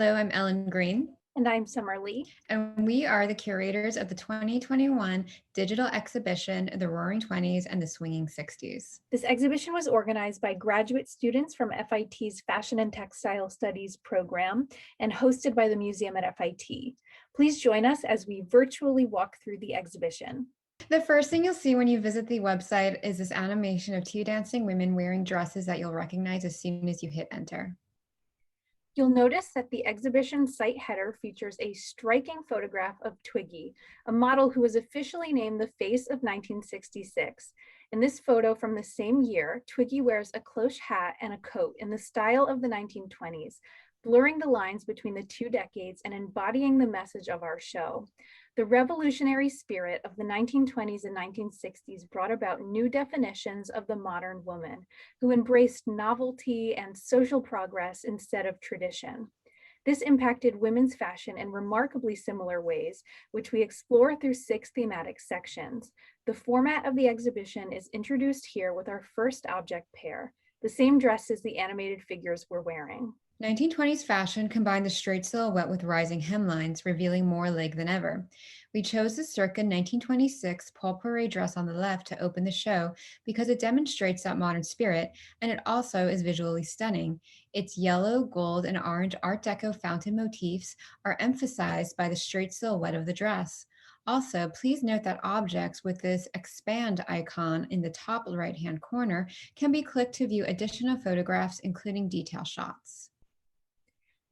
Hello, I'm Ellen Green, And I'm Summer Lee. and we are the curators of the 2021 digital exhibition, The Roaring Twenties and the Swinging Sixties. This exhibition was organized by graduate students from FIT's Fashion and Textile Studies program and hosted by the museum at FIT. Please join us as we virtually walk through the exhibition. The first thing you'll see when you visit the website is this animation of two dancing women wearing dresses that you'll recognize as soon as you hit enter. You'll notice that the exhibition site header features a striking photograph of Twiggy, a model who was officially named the Face of 1966. In this photo from the same year, Twiggy wears a cloche hat and a coat in the style of the 1920s, blurring the lines between the two decades and embodying the message of our show. The revolutionary spirit of the 1920s and 1960s brought about new definitions of the modern woman, who embraced novelty and social progress instead of tradition. This impacted women's fashion in remarkably similar ways, which we explore through 6 thematic sections. The format of the exhibition is introduced here with our first object pair, the same dresses the animated figures were wearing. 1920s fashion combined the straight silhouette with rising hemlines, revealing more leg than ever. We chose the circa 1926 Paul Poiret dress on the left to open the show because it demonstrates that modern spirit, and it also is visually stunning. Its yellow, gold, and orange Art Deco fountain motifs are emphasized by the straight silhouette of the dress. Also, please note that objects with this expand icon in the top right-hand corner can be clicked to view additional photographs, including detail shots.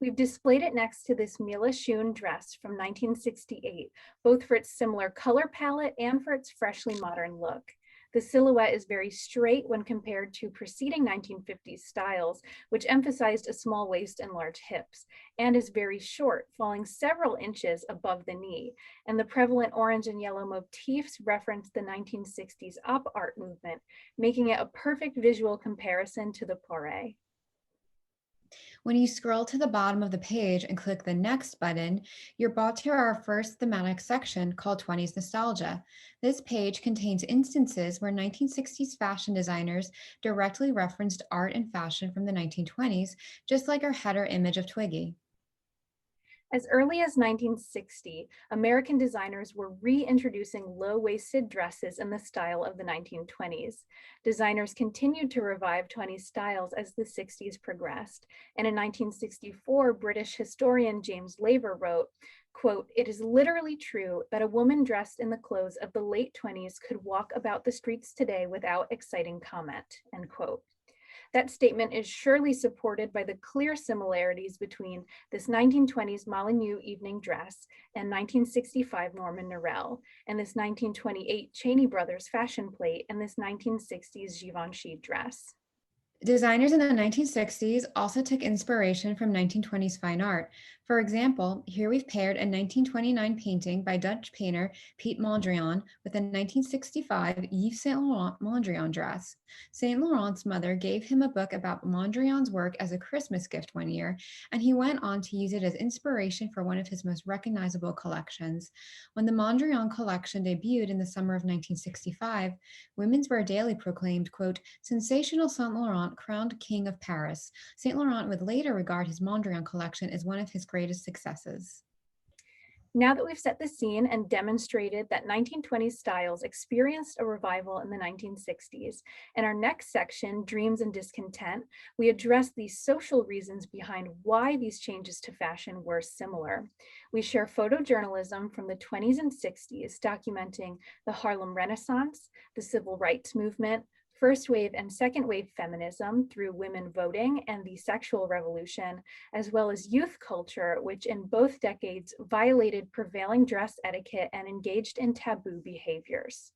We've displayed it next to this Mila Schoon dress from 1968, both for its similar color palette and for its freshly modern look. The silhouette is very straight when compared to preceding 1950s styles, which emphasized a small waist and large hips, and is very short, falling several inches above the knee. And the prevalent orange and yellow motifs reference the 1960s op art movement, making it a perfect visual comparison to the Poiret. When you scroll to the bottom of the page and click the Next button, you're brought to our first thematic section called 20s Nostalgia. This page contains instances where 1960s fashion designers directly referenced art and fashion from the 1920s, just like our header image of Twiggy. As early as 1960, American designers were reintroducing low-waisted dresses in the style of the 1920s. Designers continued to revive 20s styles as the 60s progressed. And in 1964, British historian James Laver wrote, quote, "It is literally true that a woman dressed in the clothes of the late 20s could walk about the streets today without exciting comment," end quote. That statement is surely supported by the clear similarities between this 1920s Molyneux evening dress and 1965 Norman Norell, and this 1928 Cheney Brothers fashion plate and this 1960s Givenchy dress. Designers in the 1960s also took inspiration from 1920s fine art. For example, here we've paired a 1929 painting by Dutch painter Piet Mondrian with a 1965 Yves Saint Laurent Mondrian dress. Saint Laurent's mother gave him a book about Mondrian's work as a Christmas gift one year, and he went on to use it as inspiration for one of his most recognizable collections. When the Mondrian collection debuted in the summer of 1965, Women's Wear Daily proclaimed, quote, "Sensational Saint Laurent crowned king of Paris." Saint Laurent would later regard his Mondrian collection as one of his greatest successes. Now that we've set the scene and demonstrated that 1920s styles experienced a revival in the 1960s, in our next section, Dreams and Discontent, we address the social reasons behind why these changes to fashion were similar. We share photojournalism from the 20s and 60s, documenting the Harlem Renaissance, the Civil Rights Movement, first wave and second wave feminism through women voting and the sexual revolution, as well as youth culture, which in both decades violated prevailing dress etiquette and engaged in taboo behaviors.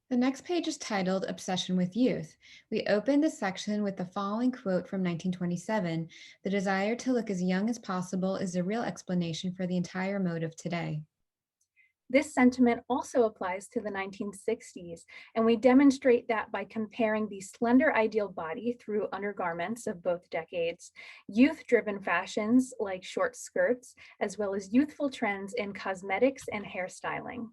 The next page is titled Obsession with Youth. We open the section with the following quote from 1927: "The desire to look as young as possible is the real explanation for the entire mode of today." This sentiment also applies to the 1960s, and we demonstrate that by comparing the slender ideal body through undergarments of both decades, youth-driven fashions like short skirts, as well as youthful trends in cosmetics and hairstyling.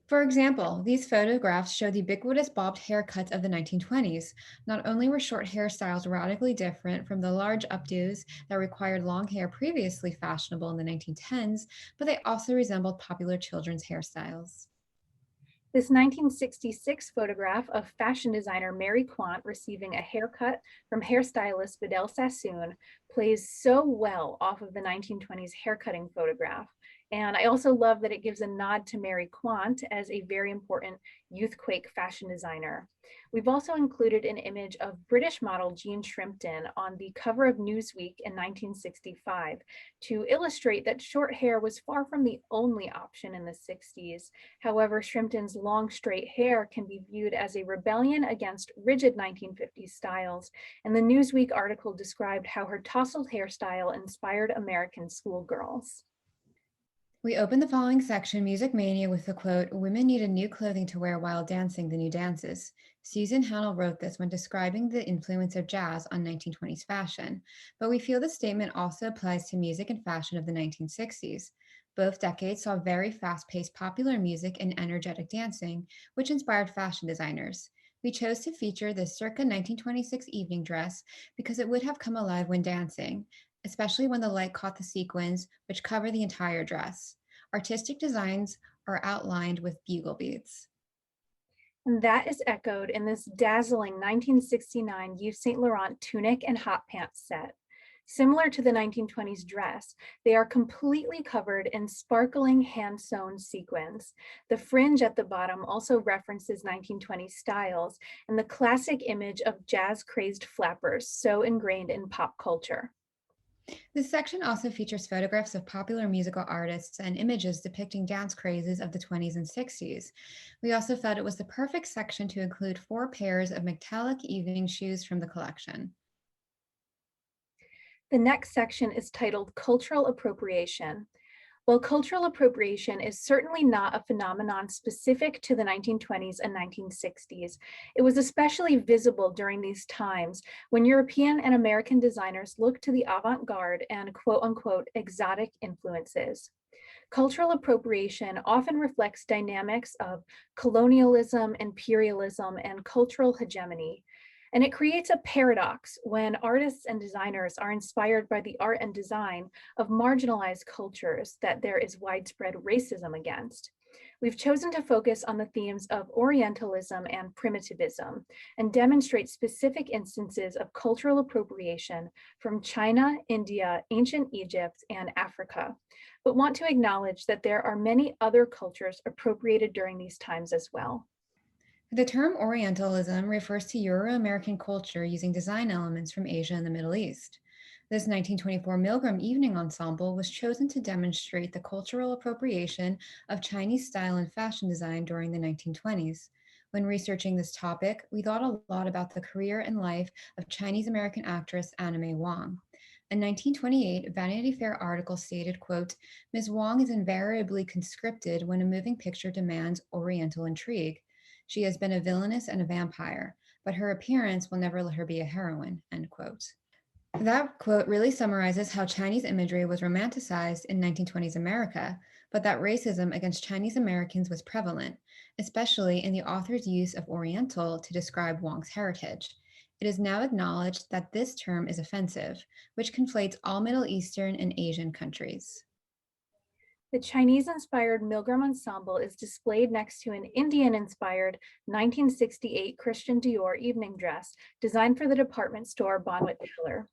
For example, these photographs show the ubiquitous bobbed haircuts of the 1920s. Not only were short hairstyles radically different from the large updos that required long hair previously fashionable in the 1910s, but they also resembled popular children's hairstyles. This 1966 photograph of fashion designer Mary Quant receiving a haircut from hairstylist Vidal Sassoon plays so well off of the 1920s haircutting photograph. And I also love that it gives a nod to Mary Quant as a very important youthquake fashion designer. We've also included an image of British model Jean Shrimpton on the cover of Newsweek in 1965 to illustrate that short hair was far from the only option in the 60s. However, Shrimpton's long straight hair can be viewed as a rebellion against rigid 1950s styles, and the Newsweek article described how her tousled hairstyle inspired American schoolgirls. We open the following section, Music Mania, with the quote, "Women needed new clothing to wear while dancing the new dances." Susan Hannell wrote this when describing the influence of jazz on 1920s fashion, but we feel the statement also applies to music and fashion of the 1960s. Both decades saw very fast-paced popular music and energetic dancing, which inspired fashion designers. We chose to feature the circa 1926 evening dress because it would have come alive when dancing, especially when the light caught the sequins, which cover the entire dress. Artistic designs are outlined with bugle beads. And that is echoed in this dazzling 1969 Yves Saint Laurent tunic and hot pants set. Similar to the 1920s dress, they are completely covered in sparkling hand-sewn sequins. The fringe at the bottom also references 1920s styles and the classic image of jazz-crazed flappers so ingrained in pop culture. This section also features photographs of popular musical artists and images depicting dance crazes of the 20s and 60s. We also felt it was the perfect section to include 4 pairs of metallic evening shoes from the collection. The next section is titled Cultural Appropriation. While cultural appropriation is certainly not a phenomenon specific to the 1920s and 1960s, it was especially visible during these times when European and American designers looked to the avant-garde and quote unquote exotic influences. Cultural appropriation often reflects dynamics of colonialism, imperialism, and cultural hegemony. And it creates a paradox when artists and designers are inspired by the art and design of marginalized cultures that there is widespread racism against. We've chosen to focus on the themes of Orientalism and primitivism and demonstrate specific instances of cultural appropriation from China, India, ancient Egypt, and Africa, but want to acknowledge that there are many other cultures appropriated during these times as well. The term Orientalism refers to Euro-American culture using design elements from Asia and the Middle East. This 1924 Milgram Evening Ensemble was chosen to demonstrate the cultural appropriation of Chinese style and fashion design during the 1920s. When researching this topic, we thought a lot about the career and life of Chinese-American actress Anna May Wong. A 1928 Vanity Fair article stated, quote, "Ms. Wong is invariably conscripted when a moving picture demands Oriental intrigue. She has been a villainess and a vampire, but her appearance will never let her be a heroine," end quote. That quote really summarizes how Chinese imagery was romanticized in 1920s America, but that racism against Chinese Americans was prevalent, especially in the author's use of Oriental to describe Wong's heritage. It is now acknowledged that this term is offensive, which conflates all Middle Eastern and Asian countries. The Chinese-inspired Milgram Ensemble is displayed next to an Indian-inspired 1968 Christian Dior evening dress designed for the department store Bonwit Teller.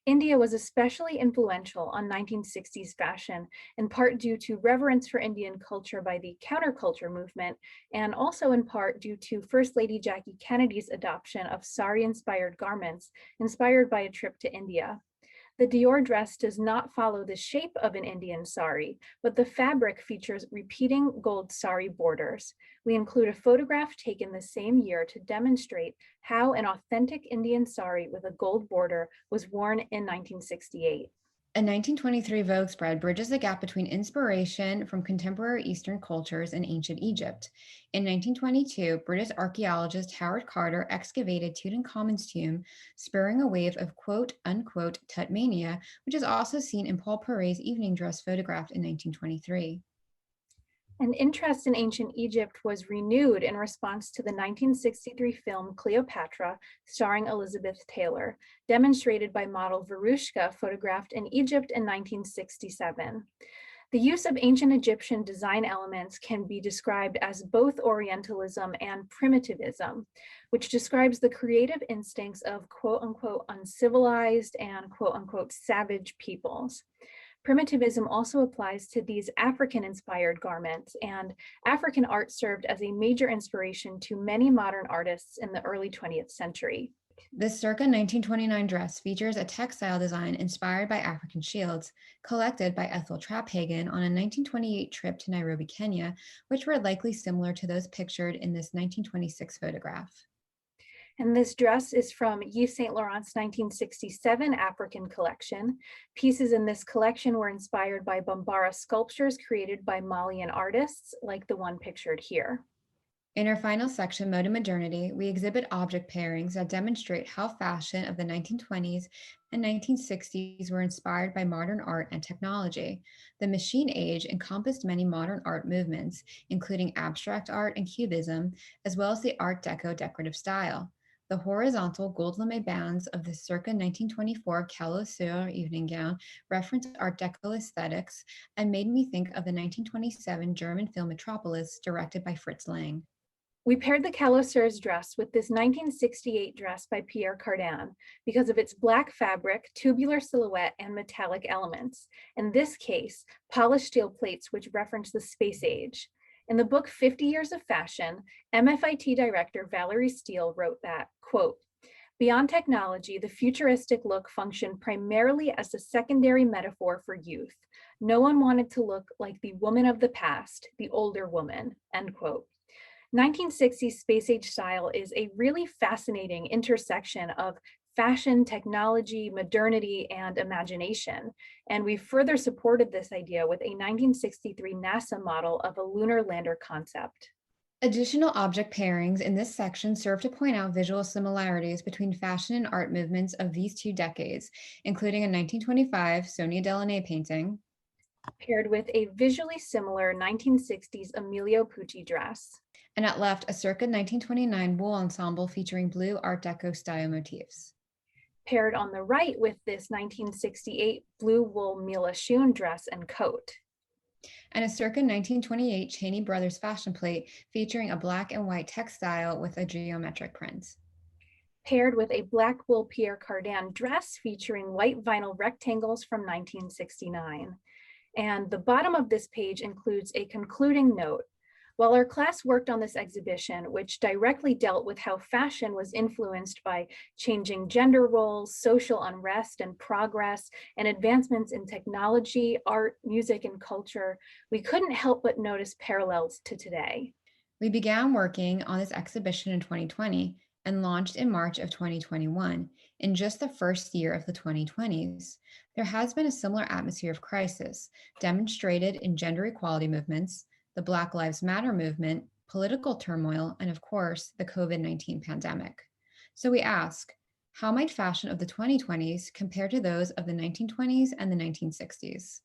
India was especially influential on 1960s fashion, in part due to reverence for Indian culture by the counterculture movement, and also in part due to First Lady Jackie Kennedy's adoption of sari-inspired garments inspired by a trip to India. The Dior dress does not follow the shape of an Indian sari, but the fabric features repeating gold sari borders. We include a photograph taken the same year to demonstrate how an authentic Indian sari with a gold border was worn in 1968. A 1923 Vogue spread bridges the gap between inspiration from contemporary Eastern cultures and ancient Egypt. In 1922, British archaeologist Howard Carter excavated Tutankhamun's tomb, spurring a wave of quote unquote Tutmania, which is also seen in Paul Poiret's evening dress photographed in 1923. And interest in ancient Egypt was renewed in response to the 1963 film Cleopatra, starring Elizabeth Taylor, demonstrated by model Verushka, photographed in Egypt in 1967. The use of ancient Egyptian design elements can be described as both Orientalism and primitivism, which describes the creative instincts of quote unquote uncivilized and quote unquote savage peoples. Primitivism also applies to these African-inspired garments, and African art served as a major inspiration to many modern artists in the early 20th century. This circa 1929 dress features a textile design inspired by African shields, collected by Ethel Trapphagen on a 1928 trip to Nairobi, Kenya, which were likely similar to those pictured in this 1926 photograph. And this dress is from Yves Saint Laurent's 1967 African collection. Pieces in this collection were inspired by Bambara sculptures created by Malian artists, like the one pictured here. In our final section, Mode and Modernity, we exhibit object pairings that demonstrate how fashion of the 1920s and 1960s were inspired by modern art and technology. The machine age encompassed many modern art movements, including abstract art and cubism, as well as the Art Deco decorative style. The horizontal gold lame bands of the circa 1924 Calo Sur evening gown reference Art Deco aesthetics and made me think of the 1927 German film Metropolis, directed by Fritz Lang. We paired the Calo Sur's dress with this 1968 dress by Pierre Cardin because of its black fabric, tubular silhouette, and metallic elements. In this case, polished steel plates which reference the space age. In the book 50 Years of Fashion, MFIT director Valerie Steele wrote that, quote, "Beyond technology, the futuristic look functioned primarily as a secondary metaphor for youth. No one wanted to look like the woman of the past, the older woman," end quote. 1960s space age style is a really fascinating intersection of fashion, technology, modernity, and imagination. And we further supported this idea with a 1963 NASA model of a lunar lander concept. Additional object pairings in this section serve to point out visual similarities between fashion and art movements of these two decades, including a 1925 Sonia Delaunay painting, Paired with a visually similar 1960s Emilio Pucci dress. and at left, a circa 1929 wool ensemble featuring blue Art Deco style motifs. Paired on the right with this 1968 blue wool Mila Schoon dress and coat. And a circa 1928 Cheney Brothers fashion plate featuring a black and white textile with a geometric print. Paired with a black wool Pierre Cardin dress featuring white vinyl rectangles from 1969. And the bottom of this page includes a concluding note. While our class worked on this exhibition, which directly dealt with how fashion was influenced by changing gender roles, social unrest and progress, and advancements in technology, art, music, and culture, we couldn't help but notice parallels to today. We began working on this exhibition in 2020 and launched in March of 2021, in just the first year of the 2020s. There has been a similar atmosphere of crisis, demonstrated in gender equality movements, the Black Lives Matter movement, political turmoil, and of course, the COVID-19 pandemic. So we ask, how might fashion of the 2020s compare to those of the 1920s and the 1960s?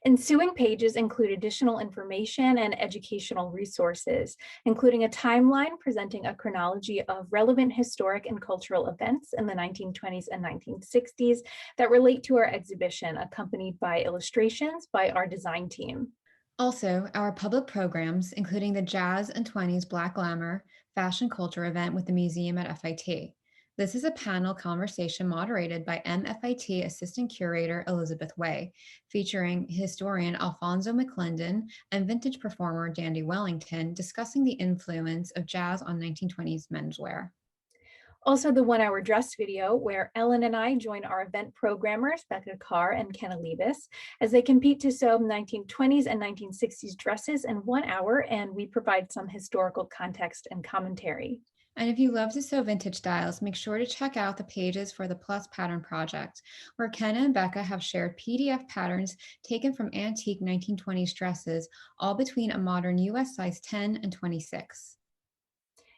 Ensuing pages include additional information and educational resources, including a timeline presenting a chronology of relevant historic and cultural events in the 1920s and 1960s that relate to our exhibition, accompanied by illustrations by our design team. Also, our public programs, including the Jazz and 20s Black Glamour fashion culture event with the museum at FIT. This is a panel conversation moderated by MFIT Assistant Curator Elizabeth Way, featuring historian Alfonso McClendon and vintage performer Dandy Wellington discussing the influence of jazz on 1920s menswear. Also, the 1 hour dress video, where Ellen and I join our event programmers, Becca Carr and Kenna Levis, as they compete to sew 1920s and 1960s dresses in 1 hour, and we provide some historical context and commentary. And if you love to sew vintage styles, make sure to check out the pages for the Plus Pattern Project, where Kenna and Becca have shared PDF patterns taken from antique 1920s dresses, all between a modern US size 10 and 26.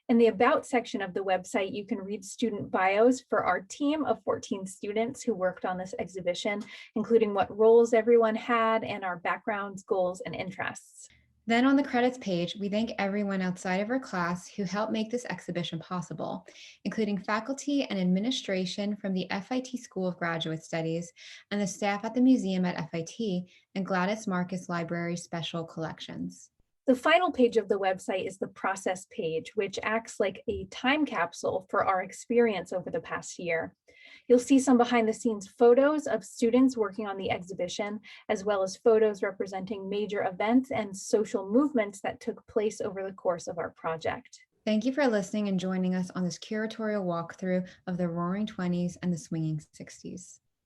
In the About section of the website, you can read student bios for our team of 14 students who worked on this exhibition, including what roles everyone had and our backgrounds, goals, and interests. Then on the credits page, we thank everyone outside of our class who helped make this exhibition possible, including faculty and administration from the FIT School of Graduate Studies and the staff at the museum at FIT and Gladys Marcus Library Special Collections. The final page of the website is the process page, which acts like a time capsule for our experience over the past year. You'll see some behind the scenes photos of students working on the exhibition, as well as photos representing major events and social movements that took place over the course of our project. Thank you for listening and joining us on this curatorial walkthrough of the Roaring Twenties and the Swinging Sixties.